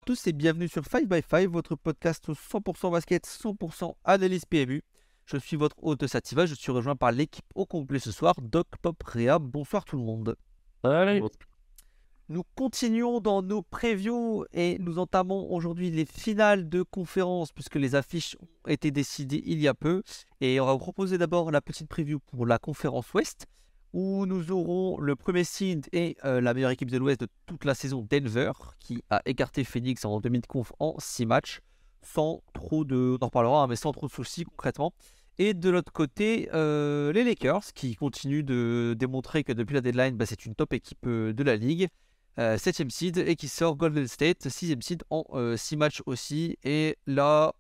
Tous et bienvenue sur 5x5, votre podcast 100% basket, 100% analyse PMU. Je suis votre hôte Sativa, je suis rejoint par l'équipe au complet ce soir, Doc, Pop, Réa. Bonsoir tout le monde. Allez. Nous continuons dans nos previews et nous entamons aujourd'hui les finales de conférence puisque les affiches ont été décidées il y a peu. Et on va vous proposer d'abord la petite preview pour la conférence Ouest où nous aurons le premier seed et la meilleure équipe de l'Ouest de toute la saison, Denver, qui a écarté Phoenix en demi-de-conf en 6 matchs, sans trop de... On en reparlera, mais sans trop de soucis concrètement. Et de l'autre côté, les Lakers, qui continuent de démontrer que depuis la deadline, c'est une top équipe de la ligue. 7ème seed, et qui sort Golden State, 6ème seed en 6 matchs aussi. Et là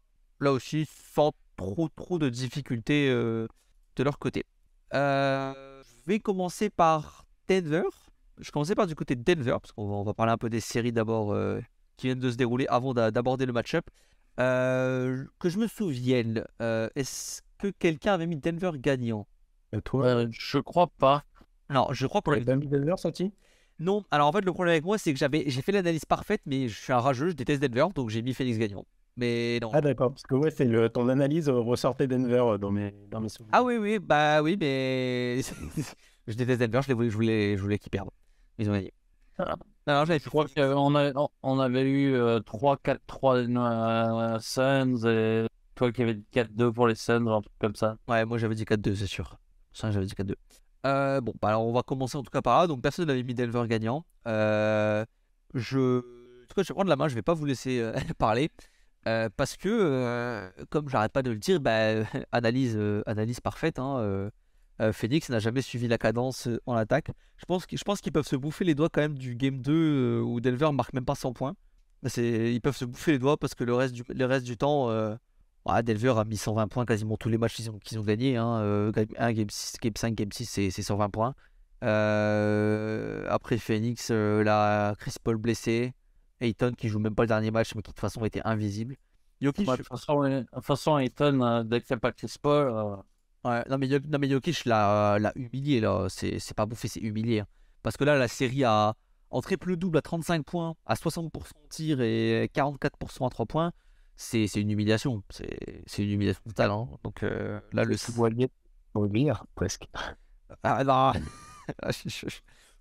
aussi, sans trop de difficultés de leur côté. Je vais commencer par Denver. Je vais commencer par du côté de Denver, parce qu'on va parler un peu des séries d'abord qui viennent de se dérouler avant d'aborder le match-up. Que je me souvienne, est-ce que quelqu'un avait mis Denver gagnant? Toi, Je crois pas. Non, je crois pour t'as pas mis Denver, sorti? Non, alors en fait, le problème avec moi, c'est que j'ai fait l'analyse parfaite, mais je suis un rageux, je déteste Denver, donc j'ai mis Phoenix gagnant. Mais non. Ah d'accord, parce que ouais, c'est ton analyse ressortait Denver dans mes souvenirs. Ah oui, oui, mais je déteste Denver, je voulais qu'ils perdent. Ils ont gagné. Ah. Non, j'avais Je crois qu'on avait eu 3-4-3 Suns et toi qui avais dit 4-2 pour les Suns, un truc comme ça. Ouais, moi j'avais dit 4-2, c'est sûr. Ça, j'avais dit 4-2. Alors on va commencer en tout cas par là. Donc personne n'avait mis Denver gagnant. En tout cas, je vais prendre la main, je vais pas vous laisser parler. Parce que, comme j'arrête pas de le dire, analyse parfaite. Phoenix n'a jamais suivi la cadence en attaque. Je pense qu'ils peuvent se bouffer les doigts quand même du Game 2 où Denver marque même pas 100 points. Ils peuvent se bouffer les doigts parce que le reste du temps, Denver a mis 120 points quasiment tous les matchs qu'ils ont gagnés. Game 1, Game 6, Game 5, Game 6, c'est 120 points. Après Phoenix, là, Chris Paul blessé. Ayton qui joue même pas le dernier match mais qui de toute façon était invisible. Jokic, De toute façon, Ayton, dès qu'il n'y a pas Chris Paul, non mais Jokic l'a humilié là, c'est pas bouffé, c'est humilié. Parce que là la série a en triple-double à 35 points, à 60% au tir et 44% à 3 points, c'est une humiliation, c'est une humiliation totale. Donc là le Voilier, presque. Ah non,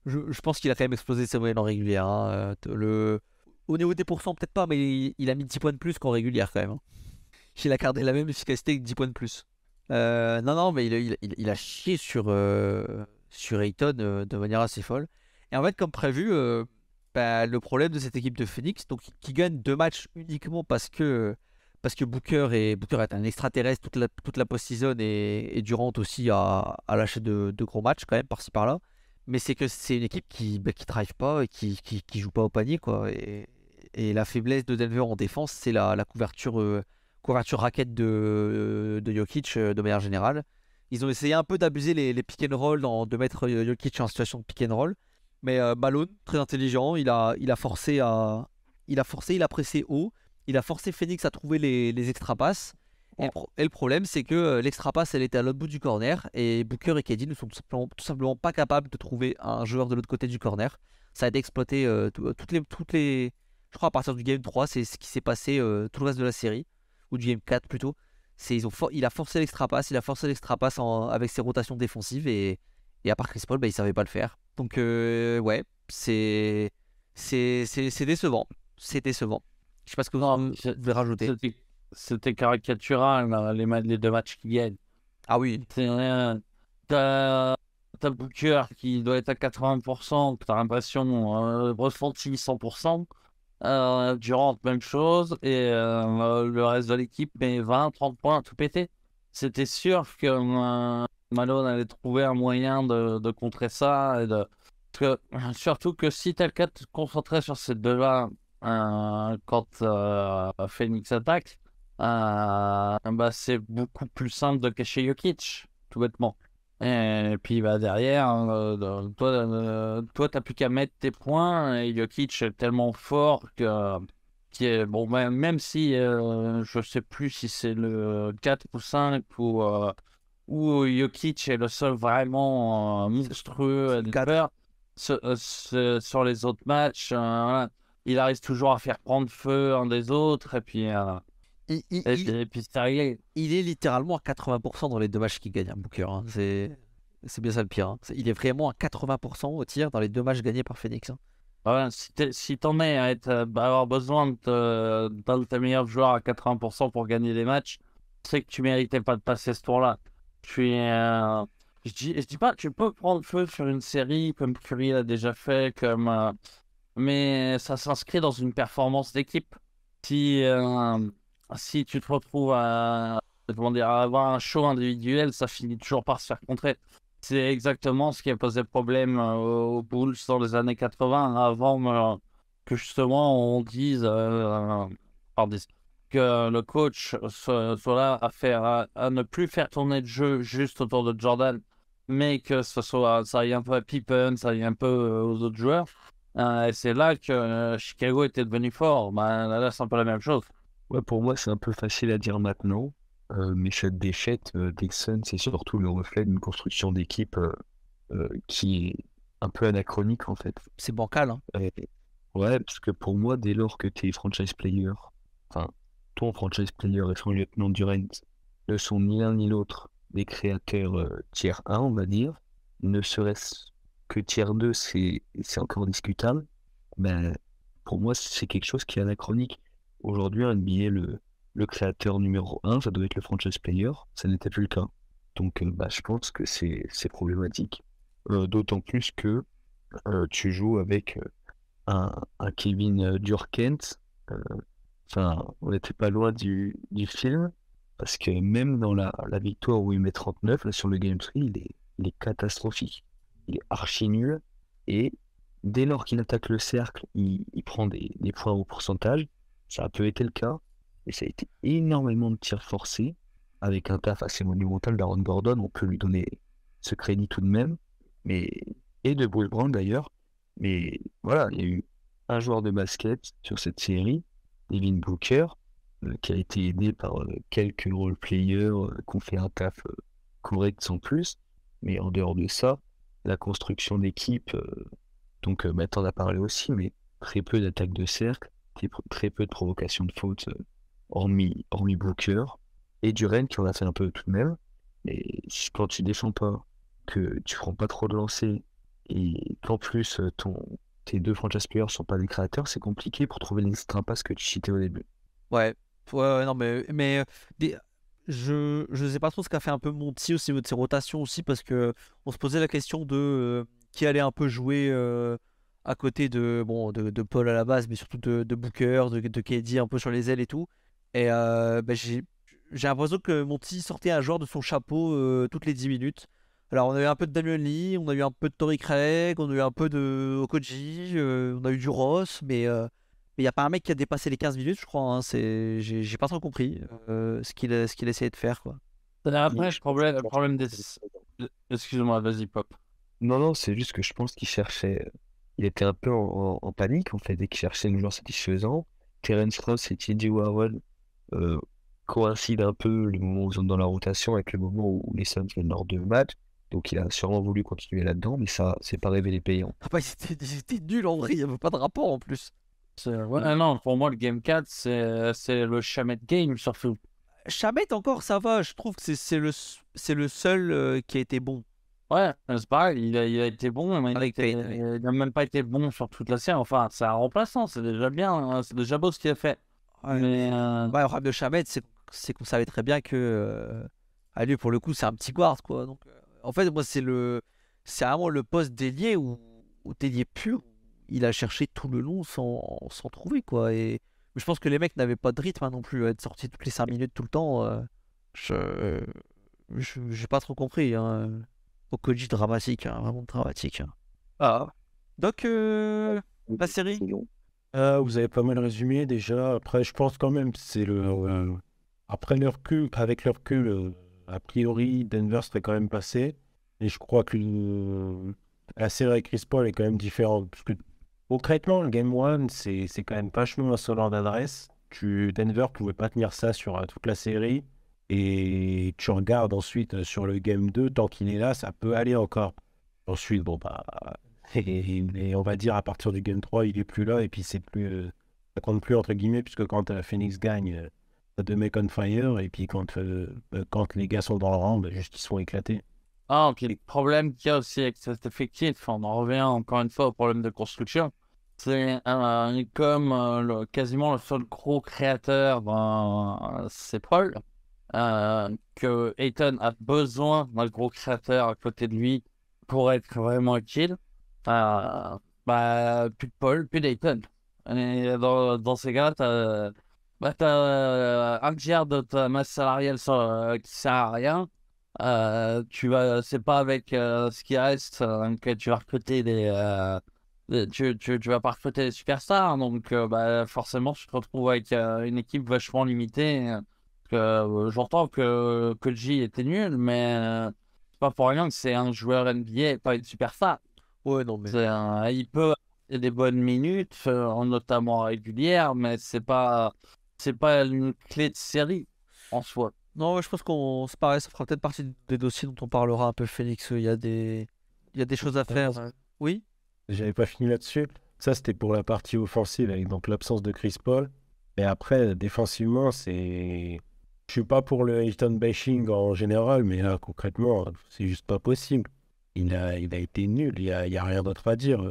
je pense qu'il a quand même explosé ses moyennes en régulière. Au niveau des pourcents, peut-être pas, mais il a mis 10 points de plus qu'en régulière quand même. Il a gardé la même efficacité que 10 points de plus. Non, mais il a chié sur Ayton de manière assez folle. Et en fait, comme prévu, le problème de cette équipe de Phoenix, donc qui gagne 2 matchs uniquement parce que Booker est un extraterrestre toute la post-season et Durant aussi a lâché de gros matchs quand même par-ci par-là. Mais c'est que c'est une équipe qui drive pas et qui joue pas au panier, quoi. Et la faiblesse de Denver en défense, c'est la couverture raquette de Jokic de manière générale. Ils ont essayé un peu d'abuser les pick and roll, de mettre Jokic en situation de pick and roll. Mais Malone, très intelligent, il a forcé, il a pressé haut. Il a forcé Phoenix à trouver les extra passes. Et le problème, c'est que l'extra passe, elle était à l'autre bout du corner. Et Booker et KD ne sont tout simplement pas capables de trouver un joueur de l'autre côté du corner. Ça a été exploité toutes les. Je crois à partir du game 3, c'est ce qui s'est passé tout le reste de la série. Ou du game 4 plutôt. Il a forcé l'extra passe. Avec ses rotations défensives. Et à part Chris Paul, il savait pas le faire. Donc, ouais, c'est décevant. C'est décevant. Je sais pas ce que vous voulez rajouter. C'était caricatural, les 2 matchs qui gagnent. Ah oui. T'as Booker qui doit être à 80%, t'as l'impression ressenti 100%. Durant même chose, et le reste de l'équipe met 20-30 points à tout péter. C'était sûr que Malone allait trouver un moyen de contrer ça. Surtout que si t'as le cas de te concentrer sur ces deux-là quand Phoenix attaque, c'est beaucoup plus simple de cacher Jokic, tout bêtement. Et puis derrière, toi t'as plus qu'à mettre tes points, et Jokic est tellement fort bon, même si je sais plus si c'est le 4 ou 5 où Jokic est le seul vraiment monstrueux sur les autres matchs. Voilà. il arrive toujours à faire prendre feu un des autres, et puis, Il, il- et, il- et puis c'est réglé. il est littéralement à 80% dans les 2 matchs qu'il gagne, hein, Booker, hein. C'est bien ça le pire, hein. Il est vraiment à 80% au tir dans les 2 matchs gagnés par Phoenix, hein. Ouais, si t'en es à avoir besoin d'un de tes meilleurs joueurs à 80% pour gagner des matchs, c'est que tu méritais pas de passer ce tour-là. Je dis pas, tu peux prendre feu sur une série comme Curry l'a déjà fait, mais ça s'inscrit dans une performance d'équipe. Si, si tu te retrouves comment dire, à avoir un show individuel, ça finit toujours par se faire contrer. C'est exactement ce qui a posé problème aux Bulls dans les années 80, avant que justement on dise, que le coach soit là à ne plus faire tourner le jeu juste autour de Jordan, mais que ça aille un peu à Pippen, ça aille un peu aux autres joueurs. Et c'est là que Chicago était devenu fort. Là, c'est un peu la même chose. Ouais, pour moi, c'est un peu facile à dire maintenant, mais cette défaite des Suns, c'est surtout le reflet d'une construction d'équipe qui est un peu anachronique en fait. C'est bancal, hein. Ouais, parce que pour moi, dès lors que tu es franchise player, enfin, ton franchise player et son lieutenant Durant ne sont ni l'un ni l'autre des créateurs tier 1, on va dire, ne serait-ce que tier 2, c'est encore discutable, ben, pour moi, c'est quelque chose qui est anachronique. Aujourd'hui, en NBA, le créateur numéro 1, ça doit être le franchise player, ça n'était plus le cas. Donc, je pense que c'est problématique. D'autant plus que tu joues avec un Kevin Durkent. Enfin, on n'était pas loin du film, parce que même dans la victoire où il met 39, là, sur le Game 3, il est catastrophique. Il est archi nul. Et dès lors qu'il attaque le cercle, il prend des points au pourcentage. Ça a peu été le cas. Et ça a été énormément de tirs forcés, avec un taf assez monumental d'Aaron Gordon. On peut lui donner ce crédit tout de même. Et de Bruce Brown d'ailleurs. Mais voilà, il y a eu un joueur de basket sur cette série, Devin Booker, qui a été aidé par quelques role-players qui ont fait un taf correct sans plus. Mais en dehors de ça, la construction d'équipe, donc t'en as parlé aussi, mais très peu d'attaques de cercle, très peu de provocations de faute, hormis Booker, et Durant qui en a fait un peu tout de même. Mais quand tu défends pas, que tu prends pas trop de lancers, et qu'en plus tes 2 franchise players sont pas des créateurs, c'est compliqué pour trouver les passes que tu citais au début. Ouais, non, mais je sais pas trop ce qu'a fait un peu Monty aussi de ses rotations aussi, parce que on se posait la question de qui allait un peu jouer à côté de Paul à la base, mais surtout de Booker, de KD un peu sur les ailes et tout. Et j'ai l'impression que Monty sortait un joueur de son chapeau toutes les 10 minutes. Alors on a eu un peu de Damian Lee, on a eu un peu de Torrey Craig, on a eu un peu de Okoji, on a eu du Ross, mais il n'y a pas un mec qui a dépassé les 15 minutes, je crois, hein. J'ai pas trop compris ce qu'il essayait de faire, quoi. Après, le problème des. Excuse-moi, vas-y, Pop. Non, c'est juste que je pense qu'il cherchait. Il était un peu en panique, en fait, dès qu'il cherchait un joueur satisfaisant. Terence Ross et T.J. Warren coïncident un peu le moment où ils sont dans la rotation avec le moment où les Suns viennent lors de match. Donc il a sûrement voulu continuer là-dedans, mais ça, c'est pas révélé payant. Ah bah, ils étaient nuls en vrai, il n'y avait pas de rapport en plus. Non, pour moi, le Game 4, c'est le Shamet Game, surtout. Chamet encore, ça va, je trouve que c'est le seul qui a été bon. Ouais, c'est pareil, il a été bon, mais Avec Payne, il n'a même pas été bon sur toute la série. Enfin, c'est un remplaçant, c'est déjà bien, hein, c'est déjà beau ce qu'il a fait. Ouais, Mais ouais, le problème de Chamet, c'est qu'on savait très bien que lui, pour le coup, c'est un petit guard, quoi. Donc, en fait, moi, c'est vraiment le poste d'ailier où t'ailier pur, il a cherché tout le long sans trouver, quoi. Et mais je pense que les mecs n'avaient pas de rythme, hein, non plus, à être sortis toutes les 5 minutes tout le temps. Je j'ai pas trop compris, hein. Okoji dramatique, hein, vraiment dramatique, hein. Ah. Donc, la série. Vous avez pas mal résumé déjà. Après, je pense quand même que c'est après le recul, avec le recul, a priori, Denver serait quand même passé. Et je crois que la série avec Chris Paul est quand même différente. Parce que concrètement, le Game 1, c'est quand même vachement insolent d'adresse. Denver pouvait pas tenir ça sur toute la série. Et tu regardes ensuite sur le Game 2, tant qu'il est là, ça peut aller encore. Ensuite, bon, Et on va dire à partir du Game 3, il est plus là et puis c'est plus, ça compte plus entre guillemets puisque quand Phoenix gagne, t'as deux mecs on fire et puis quand les gars sont dans le rang, juste ils sont éclatés. Ah, puis le problème qu'il y a aussi avec cet effectif, on en revient encore une fois au problème de construction, c'est comme quasiment le seul gros créateur dans c'est Paul, que Ayton a besoin d'un gros créateur à côté de lui pour être vraiment utile. Plus de Paul, plus d'Ayton. Et dans ces cas, t'as un tiers de ta masse salariale qui sert à rien. C'est pas avec ce qui reste que tu vas recruter tu vas pas recruter des superstars, donc forcément tu te retrouves avec une équipe vachement limitée. J'entends que J était nul, mais c'est pas pour rien que c'est un joueur NBA et pas une superstar. Ouais, non, mais. Il peut avoir des bonnes minutes, notamment régulières, mais c'est pas une clé de série en soi. Non, ouais, je pense c'est pareil, ça fera peut-être partie des dossiers dont on parlera un peu, Phoenix. Il y a des choses à faire. Oui? J'avais pas fini là-dessus. Ça, c'était pour la partie offensive, avec donc l'absence de Chris Paul. Et après, défensivement, c'est. Je suis pas pour le Hilton bashing en général, mais là, concrètement, c'est juste pas possible. Il a été nul, il y a rien d'autre à dire.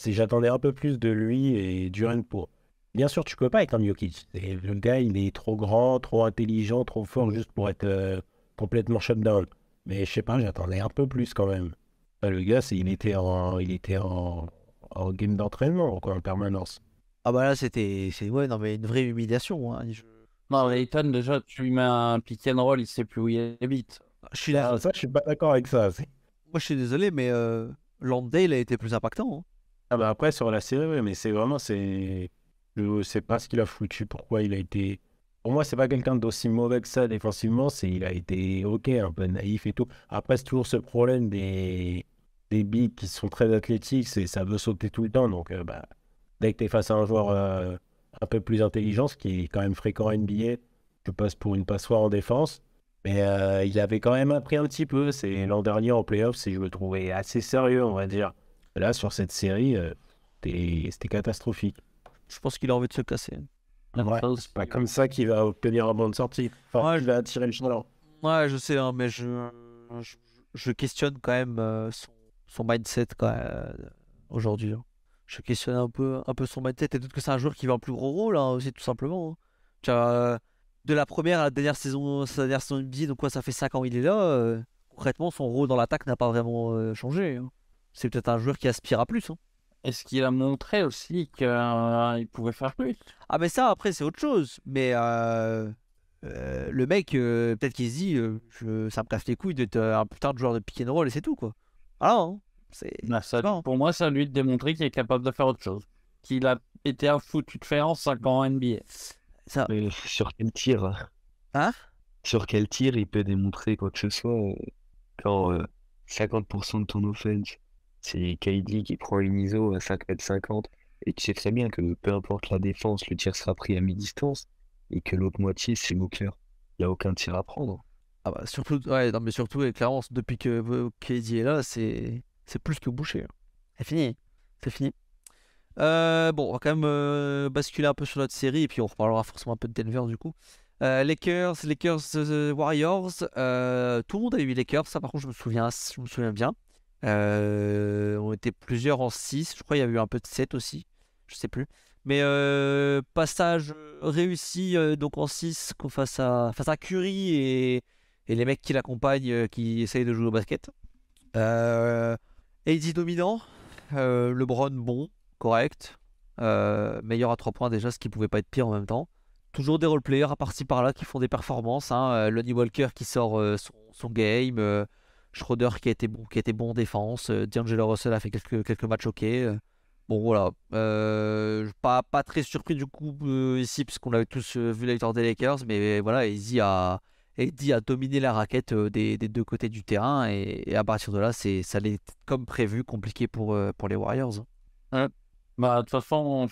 J'attendais un peu plus de lui et Durant pour. Bien sûr, tu peux pas être un Jokic. Le gars, il est trop grand, trop intelligent, trop fort juste pour être complètement shutdown. Mais je sais pas, j'attendais un peu plus quand même. Le gars, il était en game d'entraînement, quoi, en permanence. Ah bah là, ouais, non, mais une vraie humiliation, hein. Non, Ayton, déjà, tu lui mets un pick and roll, il sait plus où il habite. Je suis là. Ah, ça, je suis pas d'accord avec ça. Moi, je suis désolé, mais Landale a été plus impactant, hein. Ah bah après, sur la série, oui, mais je sais pas ce qu'il a foutu, pourquoi il a été. Pour moi, c'est pas quelqu'un d'aussi mauvais que ça défensivement. Il a été ok, un peu naïf et tout. Après, c'est toujours ce problème des bigs qui sont très athlétiques, ça veut sauter tout le temps. Donc, dès que tu es face à un joueur un peu plus intelligent, ce qui est quand même fréquent en NBA, tu passes pour une passoire en défense. Mais il avait quand même appris un petit peu. C'est l'an dernier en playoff, je le trouvais assez sérieux, on va dire. Là, sur cette série, c'était catastrophique. Je pense qu'il a envie de se casser. Ouais, c'est pas comme ça qu'il va obtenir un bon de sortie. Enfin, Ouais, il va attirer le chaland. Ouais, je sais, hein, mais je questionne quand même son mindset quand même, aujourd'hui, hein. Je questionne un peu son mindset et peut-être que c'est un joueur qui veut un plus gros rôle, hein, aussi, tout simplement, hein. Tu vois, de la première à la dernière saison, sa dernière saison NBA, donc quoi, ça fait 5 ans il est là. Concrètement, son rôle dans l'attaque n'a pas vraiment changé, hein. C'est peut-être un joueur qui aspire à plus, hein. Est-ce qu'il a montré aussi qu'il pouvait faire plus? Ah, mais ça, après, c'est autre chose. Mais le mec, peut-être qu'il se dit, ça me casse les couilles d'être un putain de joueur de pick and roll et c'est tout, quoi. Voilà, hein. C'est pas, hein. Pour moi, ça lui de démontrer qu'il est capable de faire autre chose. Qu'il a été un foutu de fer en 5 ans en NBA. Ça. Mais sur quel tir? Hein? Sur quel tir il peut démontrer quoi que ce soit quand 50% de ton offense, c'est KD qui prend une ISO à 5,50 m et tu sais très bien que peu importe la défense, le tir sera pris à mi-distance et que l'autre moitié, c'est Booker. Il n'y a aucun tir à prendre. Ah bah surtout, ouais, non mais surtout, et clairement, depuis que KD est là, c'est plus que bouché, hein. C'est fini, c'est fini. Bon, on va quand même basculer un peu sur notre série et puis on reparlera forcément un peu de Denver du coup. Lakers, Warriors. Tout le monde a eu Lakers, ça par contre je me souviens bien. On était plusieurs en 6, je crois qu'il y avait eu un peu de 7 aussi, je sais plus. Mais passage réussi donc en 6 face à Curry et les mecs qui l'accompagnent qui essayent de jouer au basket. AD dominant, LeBron bon, correct, meilleur à 3 points déjà, ce qui pouvait pas être pire en même temps. Toujours des role-players à par-ci par-là qui font des performances, hein. Lonnie Walker qui sort son game, Schroeder qui a été bon en défense, D'Angelo Russell a fait quelques matchs ok. Bon voilà, pas très surpris du coup ici puisqu'on avait tous vu la victoire des Lakers, mais voilà, AD a dominé la raquette des deux côtés du terrain et à partir de là, ça allait être comme prévu, compliqué pour les Warriors, hein. Ouais. De toute façon,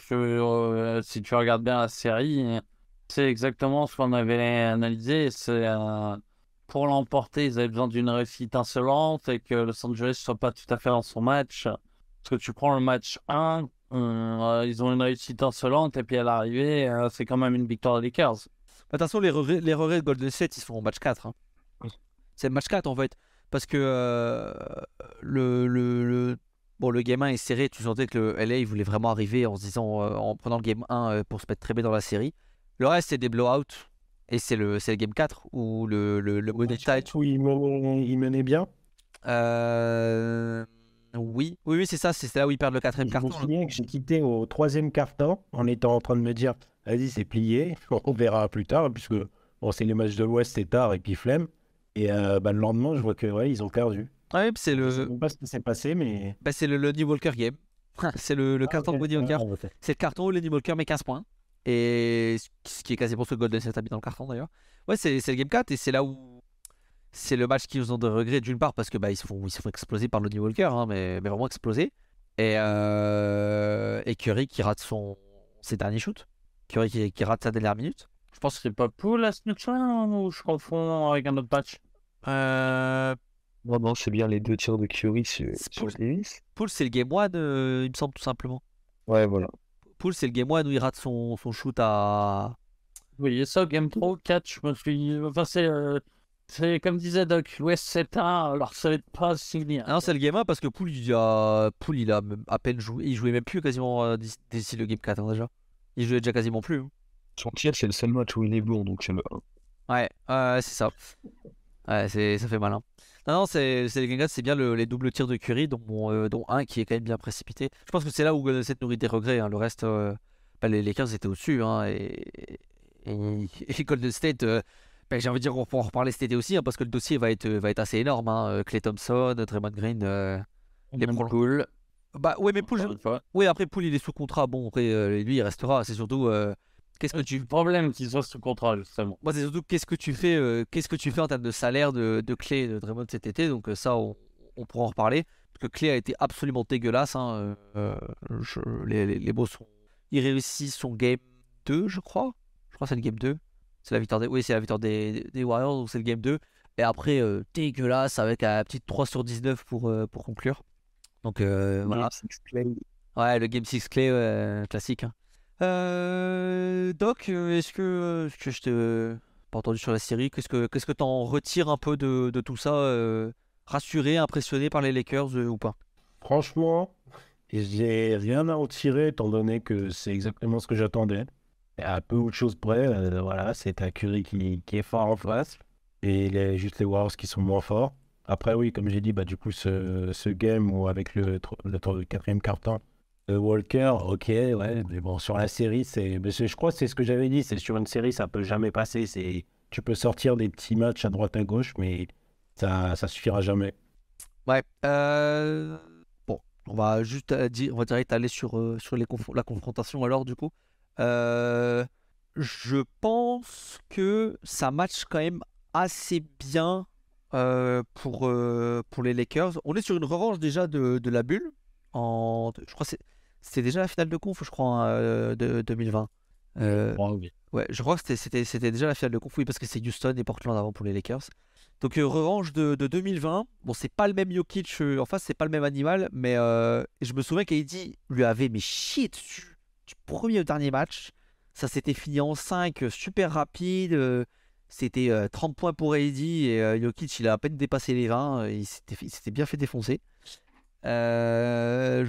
si tu regardes bien la série, c'est exactement ce qu'on avait analysé. pour l'emporter, ils avaient besoin d'une réussite insolente et que Los Angeles soit pas tout à fait dans son match. Parce que tu prends le match 1, ils ont une réussite insolente et puis à l'arrivée, c'est quand même une victoire des Lakers. De toute façon, les regrets de Golden State, ils sont au match 4. Hein. C'est le match 4 en fait. Parce que le game 1 est serré. Tu sentais que le LA il voulait vraiment arriver en se disant, en prenant le game 1 pour se mettre très bien dans la série. Le reste, c'est des blowouts. Et c'est le game 4 où le money time. Où il menait bien. Oui, c'est ça. C'est là où ils perdent le quatrième Je me carton. souviens que j'ai quitté au 3e quart-temps en étant en train de me dire, vas-y, c'est plié, on verra plus tard, puisque bon, c'est les matchs de l'Ouest, c'est tard, et puis flemme. Et le lendemain, je vois que ouais, ils ont perdu. Ouais, c'est Je sais le, même pas ce qui s'est passé, mais... c'est le Lonnie Walker game. C'est le carton de Lonnie Walker. C'est le carton où Lonnie Walker met 15 points. Et ce qui est quasiment ce que Golden State a mis dans le carton d'ailleurs. Ouais, c'est le game 4 et c'est là où c'est le match qui nous ont de regrets d'une part parce que ils se font exploser par Lonnie Walker, hein, mais vraiment exploser. Et Curry qui rate ses derniers shoots. Curry qui rate sa dernière minute. Je pense que c'est pas Poole à ce match-là ou je confonds avec un autre match. Non, c'est bien les 2 tirs de Curry sur Poole. Davis. Poole, c'est le game 1, il me semble tout simplement. Ouais, voilà. Poole, c'est le game 1 où il rate son shoot à. Oui, et ça, Game 3 4, je me suis. Enfin, c'est comme disait Doc, l'Ouest 7-1, alors ça va être pas signé. Ah non, c'est le game 1 parce que Poole, il a même à peine joué. Il jouait même plus quasiment d'ici le game 4 hein, déjà. Il jouait déjà quasiment plus. Hein. Son tir, c'est le seul match où il est bon, donc c'est le 1. Ouais, c'est ça. Ouais, ça fait malin. Non, c'est les game 4, c'est bien les doubles tirs de Curry, dont un qui est quand même bien précipité. Je pense que c'est là où Golden State nourrit des regrets. Hein. Le reste, les Lakers étaient au-dessus. Hein, et Golden State, j'ai envie de dire qu'on pourra en reparler cet été aussi, hein, parce que le dossier va être assez énorme. Hein. Klay Thompson, Draymond Green, les Poole. Bah ouais, mais Poole, Encore une fois. oui, après Poole, il est sous contrat. Bon, après, lui, il restera. C'est surtout. Qu'est-ce que tu. Le problème qu'il soit sous contrat, justement. Moi, c'est surtout qu'est-ce que tu fais en termes de salaire de Klay et de Draymond cet été. Donc, ça, on pourra en reparler. Parce que Klay a été absolument dégueulasse. Hein. Les Bulls ils réussissent son game 2, je crois. Je crois que c'est le game 2. C'est la victoire c'est la victoire des Warriors, donc c'est le game 2. Et après, dégueulasse avec un petit 3 sur 19 pour conclure. Donc, voilà. Ouais, le game 6 Klay, classique. Hein. Doc, est-ce que je t'ai pas entendu sur la série? Qu'est-ce que t'en retires un peu de tout ça? Rassuré, impressionné par les Lakers ou pas? Franchement, j'ai rien à en tirer, étant donné que c'est exactement ce que j'attendais. Et à peu autre chose près, voilà, c'est un Curry qui est fort en face, et juste les Warriors qui sont moins forts. Après, oui, comme j'ai dit, du coup, ce game où avec le 4e quart-temps, Walker, ok, ouais, mais bon, sur la série, je crois que c'est ce que j'avais dit, c'est sur une série, ça peut jamais passer. Tu peux sortir des petits matchs à droite à gauche, mais ça suffira jamais. Ouais. Bon, on va juste on va direct aller sur la confrontation alors du coup. Je pense que ça match quand même assez bien pour les Lakers. On est sur une revanche déjà de la bulle. Je crois que c'était déjà la finale de conf, je crois, hein, de 2020. Ouais, je crois que c'était déjà la finale de conf, oui, parce que c'est Houston et Portland avant pour les Lakers. Donc revanche de 2020. Bon, c'est pas le même Jokic en face, c'est pas le même animal, mais je me souviens qu'AD lui avait chié dessus du premier au dernier match. Ça s'était fini en 5, super rapide. C'était 30 points pour AD et Jokic, il a à peine dépassé les 20. Il s'était bien fait défoncer. Ce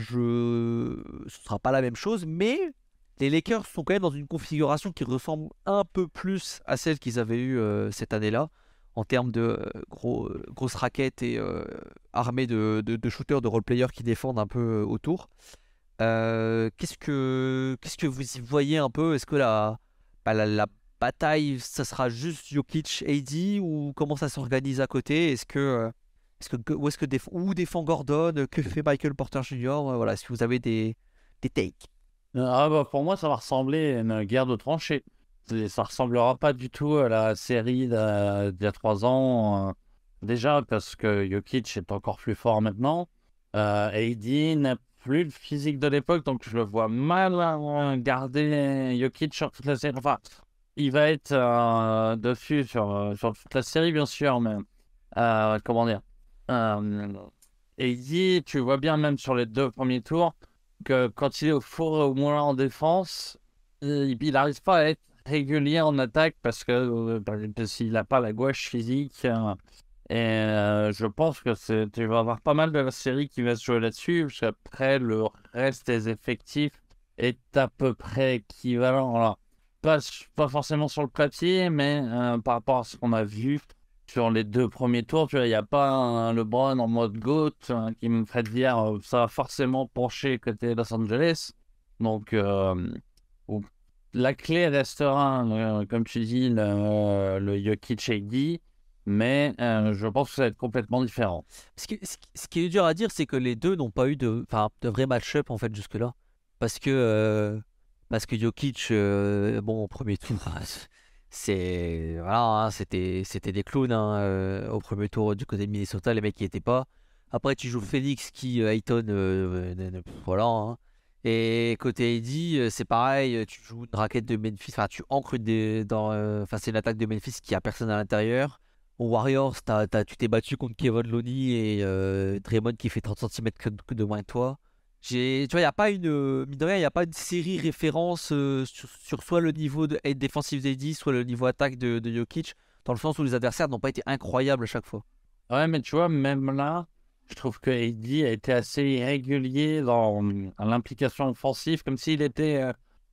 sera pas la même chose, mais les Lakers sont quand même dans une configuration qui ressemble un peu plus à celle qu'ils avaient eue cette année-là, en termes de grosses raquettes et armées de shooters, de role-players qui défendent un peu autour. Qu'est-ce que vous y voyez un peu? Est-ce que la bataille, ça sera juste Jokic, AD, ou comment ça s'organise à côté? Où défend Gordon? Que fait Michael Porter Jr.? Voilà, si vous avez des takes. Pour moi, ça va ressembler à une guerre de tranchées. Ça ressemblera pas du tout à la série d'il y a 3 ans. Déjà, parce que Jokic est encore plus fort maintenant. AD n'a plus le physique de l'époque, donc je le vois mal garder Jokic sur toute la série. Enfin, il va être dessus sur toute la série, bien sûr, mais comment dire et il dit, tu vois bien même sur les 2 premiers tours, que quand il est au four et au moulin en défense, il n'arrive pas à être régulier en attaque parce parce qu'il n'a pas la gouache physique. Je pense que tu vas avoir pas mal de la série qui va se jouer là-dessus, parce qu'après, le reste des effectifs est à peu près équivalent. Alors, pas forcément sur le papier, mais par rapport à ce qu'on a vu sur les 2 premiers tours, tu vois, il n'y a pas un LeBron en mode GOAT qui me ferait dire ça va forcément pencher côté Los Angeles. Donc, ou- la clé restera, comme tu dis, le Jokic AD, mais je pense que ça va être complètement différent. Ce qui est dur à dire, c'est que les deux n'ont pas eu de vrai match-up en fait jusque-là. Parce que, parce que Jokic, bon, au premier tour, voilà, hein, c'était des clowns hein, au premier tour du côté de Minnesota, les mecs qui étaient pas. Après, tu joues Phoenix qui, Ayton, voilà. Hein. Et côté AD, c'est pareil, tu joues une raquette de Memphis, enfin, tu ancres enfin, c'est une attaque de Memphis qui a personne à l'intérieur. Aux Warriors, tu t'es battu contre Kevin Looney et Draymond qui fait 30 centimètres de moins que toi. Tu vois, il n'y a pas mine de rien, il n'y a pas une série référence sur soit le niveau défensif d'AD, soit le niveau attaque de Jokic, dans le sens où les adversaires n'ont pas été incroyables à chaque fois. Ouais, mais tu vois, même là, je trouve que AD a été assez irrégulier dans l'implication offensive, comme s'il était,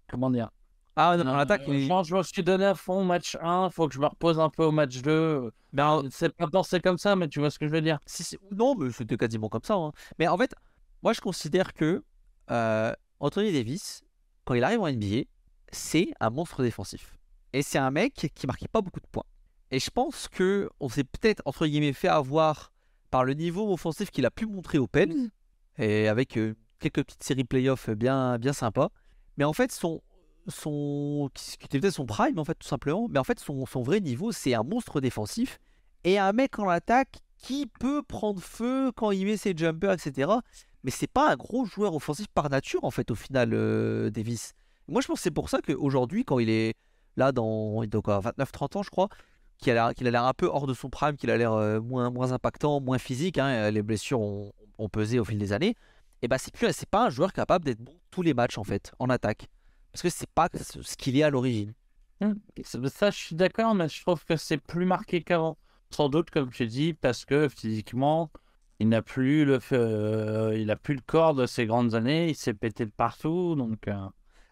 comment dire, Ah non, dans l'attaque, genre, je me suis donné à fond au match 1, il faut que je me repose un peu au match 2. ben, C'est pas pensé comme ça, mais tu vois ce que je veux dire. non, mais c'était quasiment comme ça. Hein. Mais en fait, moi je considère que Anthony Davis, quand il arrive en NBA, c'est un monstre défensif. Et c'est un mec qui marquait pas beaucoup de points. Et je pense que on s'est peut-être, entre guillemets, fait avoir par le niveau offensif qu'il a pu montrer au Pels, et avec quelques petites séries playoffs bien, bien sympas. Mais en fait, qui était peut-être son prime, en fait, tout simplement. Mais en fait, son vrai niveau, c'est un monstre défensif et un mec en attaque qui peut prendre feu quand il met ses jumpers, etc. Mais c'est pas un gros joueur offensif par nature, en fait, au final, Davis. Moi, je pense que c'est pour ça qu'aujourd'hui, quand il est là, il doit quoi, 29-30 ans, je crois, qu'il a l'air un peu hors de son prime, qu'il a l'air moins impactant, moins physique, hein, les blessures ont pesé au fil des années, et bah c'est pas un joueur capable d'être bon tous les matchs, en fait, en attaque. Parce que c'est pas ce qu'il est à l'origine. Ça, je suis d'accord, mais je trouve que c'est plus marqué qu'avant. Sans doute, comme tu dis, parce que physiquement, il a plus le corps de ses grandes années, il s'est pété de partout, donc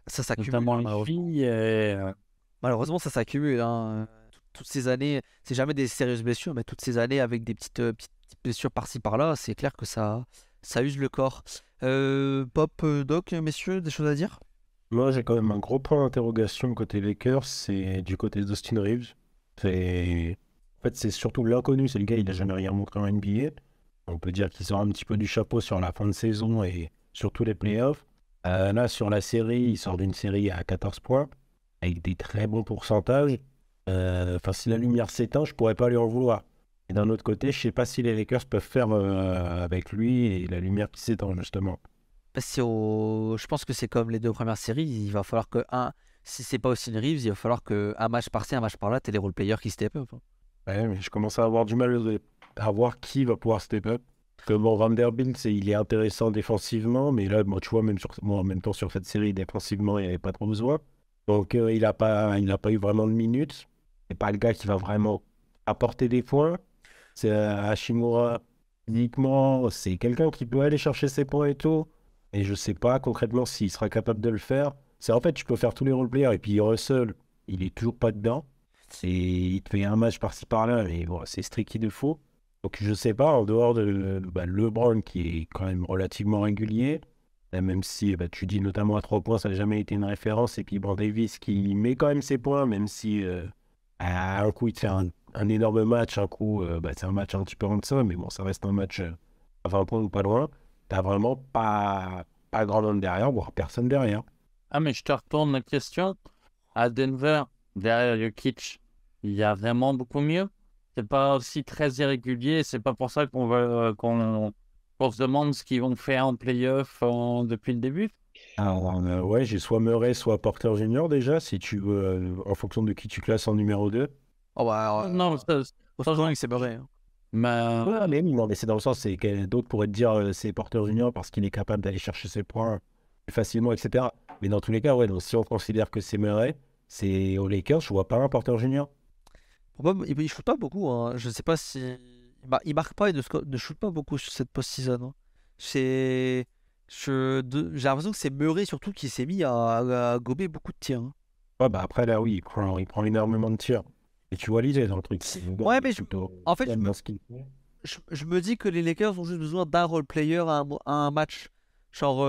Ça s'accumule, notamment les malheureusement. filles. Malheureusement, ça s'accumule. Hein. Toutes ces années, c'est jamais des sérieuses blessures, mais toutes ces années avec des petites blessures par-ci par-là, c'est clair que ça use le corps. Pop, Doc, messieurs, des choses à dire? Moi, j'ai quand même un gros point d'interrogation côté Lakers, c'est du côté d'Austin Reeves. En fait, c'est surtout l'inconnu, c'est le gars, il n'a jamais rien montré en NBA. On peut dire qu'il sort un petit peu du chapeau sur la fin de saison et surtout les playoffs. Là, sur la série, il sort d'une série à 14 points, avec des très bons pourcentages. Enfin, si la lumière s'éteint, je pourrais pas lui en vouloir. Et d'un autre côté, je sais pas si les Lakers peuvent faire avec lui et la lumière qui s'éteint, justement. Je pense que c'est comme les 2 premières séries. Il va falloir si c'est pas Austin Reeves, il va falloir que un match par-ci, un match par-là, t'aies des role-players qui step up. Hein. Ouais, mais je commence à avoir du mal à voir qui va pouvoir step up. Parce que bon, Vanderbilt, il est intéressant défensivement, mais là, moi, tu vois, moi, en même temps, sur cette série, défensivement, il n'y avait pas trop besoin. Donc, il a pas eu vraiment de minutes. C'est pas le gars qui va vraiment apporter des points. C'est Hashimura, uniquement, c'est quelqu'un qui peut aller chercher ses points et tout. Et je sais pas concrètement s'il sera capable de le faire. C'est en fait, tu peux faire tous les role-players. Et puis Russell, il est toujours pas dedans. Il te fait un match par-ci par-là, mais bon, c'est strict de faux. Donc je sais pas, en dehors de LeBron qui est quand même relativement régulier, même si tu dis notamment à 3 points, ça n'a jamais été une référence, et puis bon, Davis qui met quand même ses points, même si à un coup il te fait un énorme match, un coup c'est un match un petit peu en deçà, mais bon, ça reste un match à 20 points ou pas loin. T'as vraiment pas grand monde derrière, voire personne derrière. Ah, mais je te retourne la question. À Denver, derrière Jokic, il y a vraiment beaucoup mieux. C'est pas aussi très irrégulier. C'est pas pour ça qu'on se demande ce qu'ils vont faire en playoff depuis le début. Alors, ouais, j'ai soit Murray, soit Porter Junior déjà, si tu veux, en fonction de qui tu classes en numéro 2. Oh bah, Non, autant jouer que c'est Murray. Hein. mais Ouais, mais oui, non, mais c'est dans le sens, c'est que d'autres pourraient te dire c'est Porter Junior parce qu'il est capable d'aller chercher ses points plus facilement, etc. Mais dans tous les cas, ouais, donc si on considère que c'est Murray, c'est aux Lakers, je vois pas un Porter Junior. Il shoot pas beaucoup. Hein. Je sais pas si. Il marque pas et ne shoot pas beaucoup sur cette post-season. Hein. C'est. J'ai l'impression que c'est Murray surtout qui s'est mis à gober beaucoup de tirs. Hein. Ouais, bah après, là, oui, il prend énormément de tirs. Et tu vois l'idée dans le truc. C'est le gars Ouais, qui est mais plutôt en fait, calme dans ce qu'il fait. je me dis que les Lakers ont juste besoin d'un role player à un match. Genre,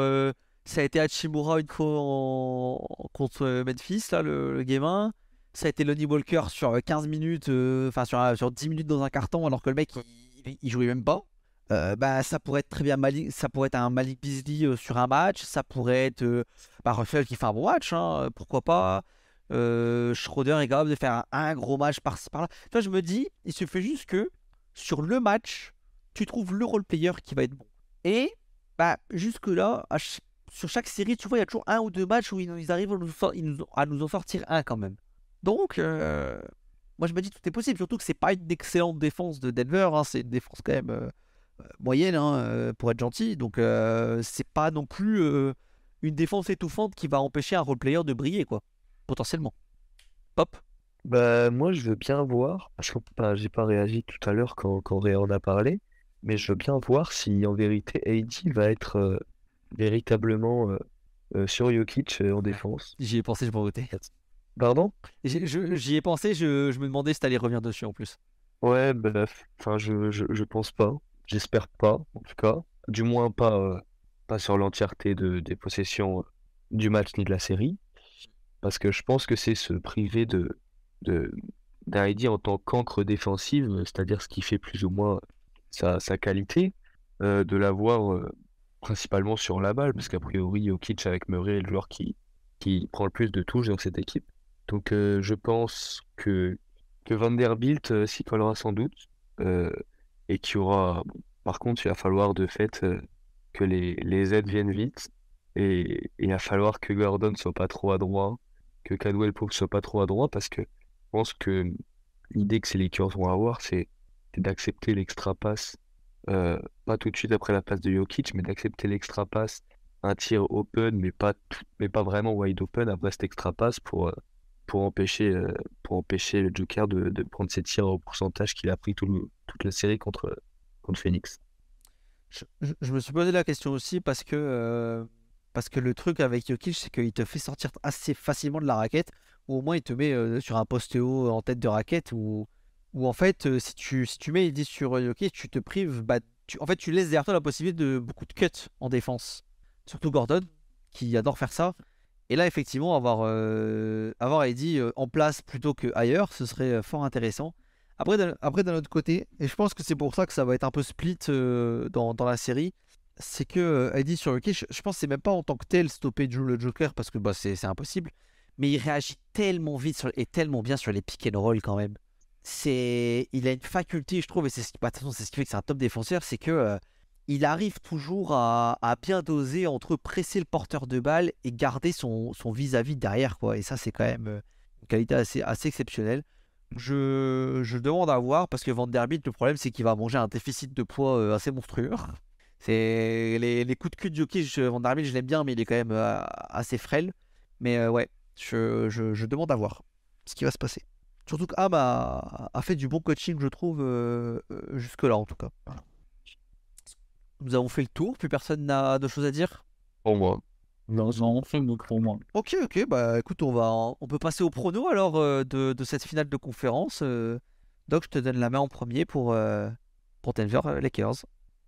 ça a été Hachimura une fois contre Memphis, là, le game 1. Ça a été Lonnie Walker sur 15 minutes, enfin sur 10 minutes dans un carton, alors que le mec, il jouait même pas. Bah, ça pourrait être très bien ça pourrait être un Malik Beasley sur un match. Ça pourrait être Russell qui fait un bon match, hein, pourquoi pas. Schroeder est capable de faire un gros match par-ci par-là. Tu vois, je me dis, il se fait juste que sur le match, tu trouves le role player qui va être bon. Et bah, jusque-là, sur chaque série, tu vois, il y a toujours un ou deux matchs où ils arrivent à nous en sortir un quand même. Donc, moi je me dis tout est possible, surtout que c'est pas une excellente défense de Denver, hein, c'est une défense quand même moyenne hein, pour être gentil. Donc, c'est pas non plus une défense étouffante qui va empêcher un role player de briller, quoi, potentiellement. Pop. Bah, moi, je veux bien voir, parce que bah, j'ai pas réagi tout à l'heure quand Ray en a parlé, mais je veux bien voir si en vérité AD va être véritablement sur Jokic en défense. J'y ai pensé, je m'en votais. Pardon? J'y ai pensé, je me demandais si t'allais revenir dessus en plus. Ouais, bah, enfin, je pense pas. J'espère pas, en tout cas. Du moins pas sur l'entièreté des possessions du match ni de la série. Parce que je pense que c'est se priver de d'Heidi en tant qu'encre défensive, c'est-à-dire ce qui fait plus ou moins sa qualité, de l'avoir principalement sur la balle, parce qu'a priori, Jokic avec Murray est le joueur qui prend le plus de touches dans cette équipe. Donc je pense que Vanderbilt s'y collera sans doute, et qu'il y aura... bon, par contre, il va falloir de fait que les aides viennent vite, et il va falloir que Gordon soit pas trop adroit, que Caldwell Pope soit pas trop adroit, parce que je pense que l'idée que ces Lakers vont avoir, c'est d'accepter l'extra pass, pas tout de suite après la passe de Jokic, mais d'accepter l'extra pass, un tir open, mais pas vraiment wide open après cet extra pass pour empêcher, pour empêcher le Joker de prendre ses tirs au pourcentage qu'il a pris toute la série contre Phoenix. Je me suis posé la question aussi parce que le truc avec Jokic, c'est qu'il te fait sortir assez facilement de la raquette, ou au moins il te met sur un poste haut en tête de raquette, ou en fait, si tu mets 10 sur Jokic, tu te prives, bah, en fait, tu laisses derrière toi la possibilité de beaucoup de cuts en défense. Surtout Gordon, qui adore faire ça. Et là, effectivement, avoir Eddie en place plutôt que ailleurs, ce serait fort intéressant. Après, d'un autre côté, et je pense que c'est pour ça que ça va être un peu split dans la série, c'est que Eddie sur le quai, je pense que c'est même pas en tant que tel stopper le Joker parce que bah, c'est impossible, mais il réagit tellement vite et tellement bien sur les pick and roll quand même. Il a une faculté, je trouve, et de toute façon, c'est ce qui fait que c'est un top défenseur, c'est que il arrive toujours à bien doser entre presser le porteur de balle et garder son vis-à-vis derrière, quoi. Et ça, c'est quand même une qualité assez exceptionnelle. Je demande à voir parce que Vanderbilt, le problème, c'est qu'il va manger un déficit de poids assez monstrueux. C'est les coups de cul de Jokic, Vanderbilt, je l'aime bien, mais il est quand même assez frêle. Mais ouais, je demande à voir ce qui va se passer. Surtout qu'Am a fait du bon coaching, je trouve, jusque-là en tout cas. Voilà. Nous avons fait le tour, plus personne n'a de choses à dire. Pour moi. non, c'est mieux pour moi. Ok, bah écoute, on peut passer au prono alors de cette finale de conférence. Doc, je te donne la main en premier pour Denver Lakers.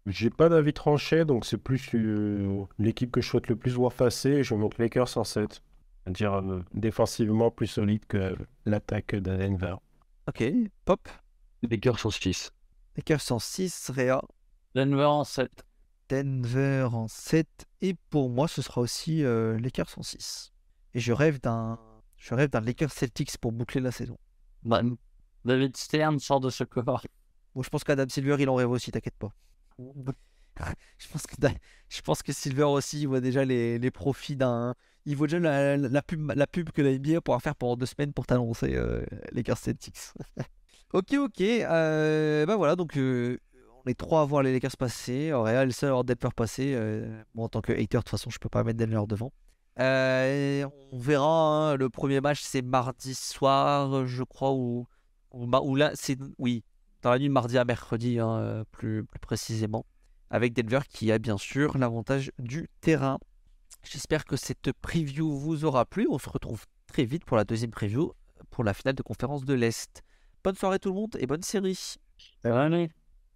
J'ai pas d'avis tranché, donc c'est plus l'équipe que je souhaite le plus voir passer. Je monte Lakers en 7. C'est-à-dire défensivement plus solide que l'attaque de Denver. Ok, Pop. Lakers en 6. Lakers en 6, Réa. Denver en 7. Denver en 7. Et pour moi, ce sera aussi Lakers en 6. Et je rêve d'un Lakers Celtics pour boucler la saison. Bah, David Stern sort de ce corps. Bon, je pense qu'Adam Silver, il en rêve aussi, t'inquiète pas. Je pense que Silver aussi, il voit déjà les profits d'un. Il voit déjà la pub que la NBA pourra faire pendant 2 semaines pour t'annoncer les Lakers Celtics. Ok, ok. Bah voilà, donc on est trois à voir les Lakers passer. Real est le seul à voir Denver passer. Moi, en tant que hater, de toute façon, je peux pas mettre Denver devant. On verra, hein. Le premier match, c'est mardi soir, je crois, ou là, c'est. Oui, dans la nuit de mardi à mercredi, hein, plus précisément. Avec Denver qui a bien sûr l'avantage du terrain. J'espère que cette preview vous aura plu. On se retrouve très vite pour la deuxième preview pour la finale de conférence de l'Est. Bonne soirée tout le monde et bonne série. Allez.